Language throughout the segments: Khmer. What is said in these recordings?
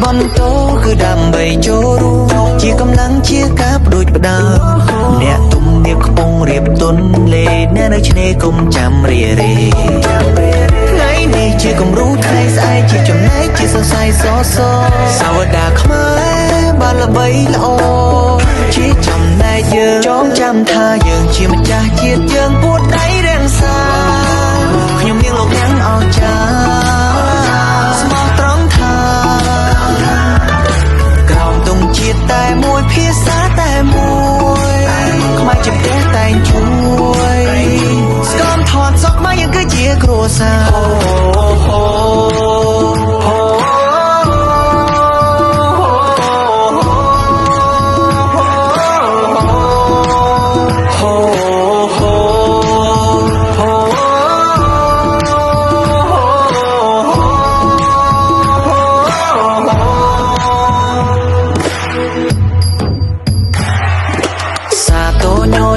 បនតោគឺដើម្បីចូលរួមជាកម្លាំងជាការបដូចផ្ដើមអ្នកទុំនាងខ្ពងរៀបទុនលេអ្នកនៅឆ្នេរគុំចាំរារេថ្ងៃនេះជាគំរូថ្ងៃស្អែកជាចំណែកជាសរសៃសសសាវតាខ្មែរបានល្បីល្អជាចំណែកយើងចងចាំថាយើងជាម្ចាស់ជាតិយើងពួតដៃរាំងសាខ្ញុំនាងលោកនាងអស្ចារ្យស្មោះត្រង់ថាក្រោមទង់ជាតិតែមួយភាសាតែមួយខ្មែរជាផ្ទះតែងជួយស្គមថតសក់មកយើងគឺជាគ្រួ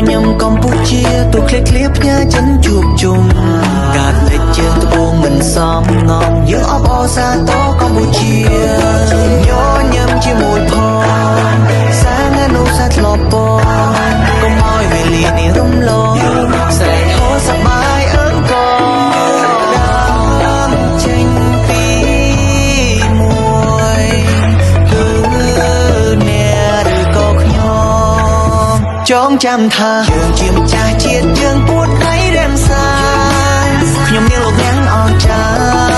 ខ្ញុំកម្ពុជាទូឃ្លៀតឃ្លាផ្ញើចិនជួបជុំកាត់លេចជើងត្បូងមិនសមងំយើងអបអរសាទរកម្ពុជាញញឹមជាមួយផងសាងអនុសាធ្លាប់ពងកុំឲ្យវេលានេះរំលងស្រែកហូរសប្បាយអើកដើមចេញពីមួយអ្នកឬក៏ខ្ញុំចងចាំថាយើងជាម្ចាស់ជាតិយើងពួតដៃរាំងសាខ្ញុំនាងលោកនាងអស្ចារ្យ